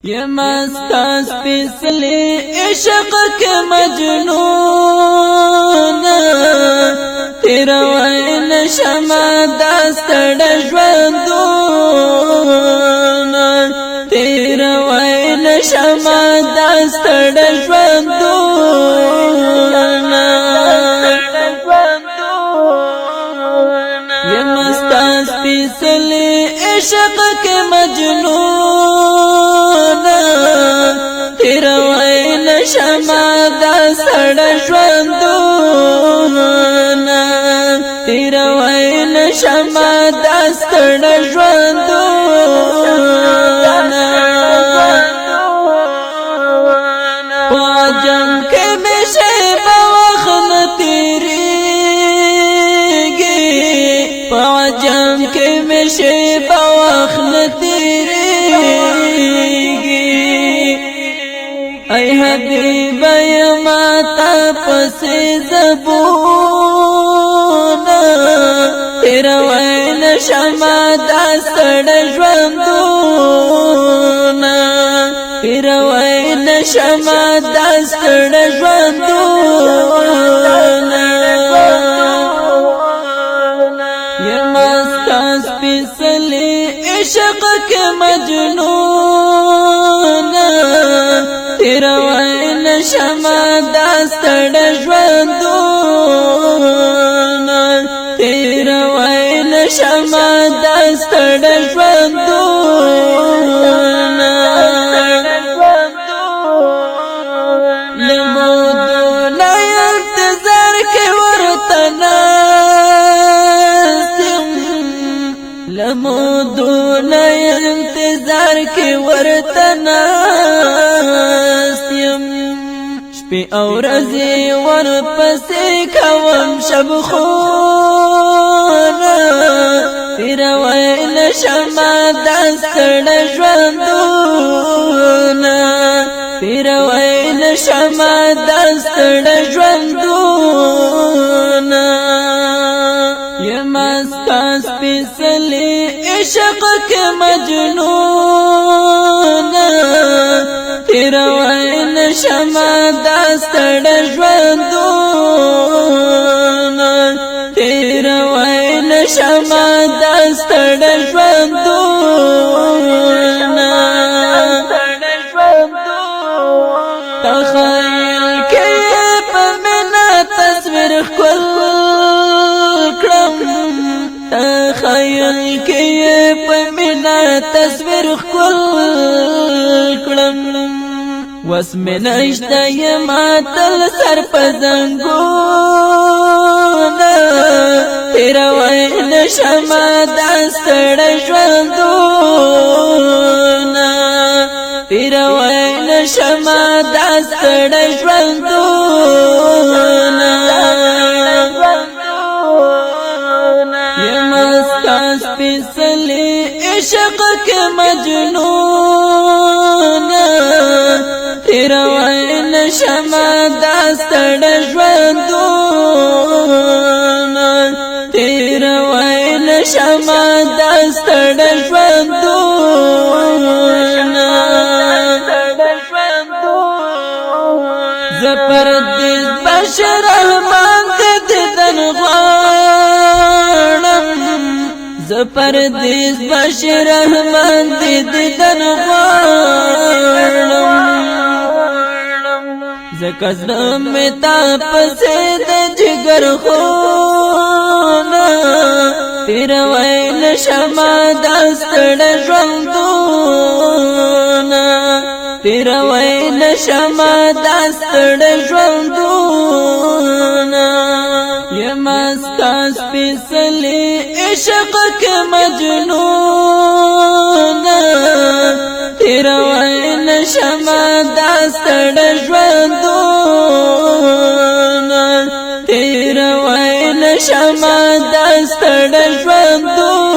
یمستا سپیڅلی عشق کې مجنون تیرا وین شمع دستړ ژوندون تیرا وین شمع دستړ ژوندون یمستا سپیڅلی عشق کې مجنون تیرا وین شمع دستړ ژوندون تیرا وین شمع دستړ ژوندون واجم کې مشه بوخن تیریږي واجم کې مشه بوخن تیریږي ای حبیب ما تا پسې زبونه تیرا وین شمع دستړ ژوندونه تیرا وین شمع دستړ ژوندونه یمستا سپیڅلی عشق کې مجنون تیرا وین شمع دستړ ژوندون تیرا وین شمع دستړ ژوندون لمودون انتظار کې ورته ناستم لمودون انتظار کې ورته ناستم شپې او ورځې ورپسې کوم شب خونه تیرا وین شمع دستړ ژوندونه تیرا وین شمع دستړ ژوندونه یمستا سپیڅلی عشق کې مجنون تیرا وین شمع دستړ ژوندونه تیرا وین شمع دستړ ژوندونه تخیل کې په منا تصویر ښکل کړم تخیل کې په منا تصویر ښکل کړم وس مې نشته یما تل سر په زنګونه تیرا وین شمع دستړ ژوندونه تیرا وین شمع دستړ ژوندونه یمستا سپیڅلی عشق کې مجنون تیرا وین شمع دستړ ژوندونه تیرا وین شمع دستړ ژوندونه زپردیس بشر رحمان دیدن غواړم زپردیس بشر رحمان دیدن غواړم زکه زړه مې تا پسې د جګر خونه تیرا وین شمع دستړ ژوندونه تیرا وین شمع دستړ ژوندونه یمستا سپیڅلی عشق کې مجنون تیرا وین شمع دستړ ژوندونه تیرا وین شمع دستړ ژوندونه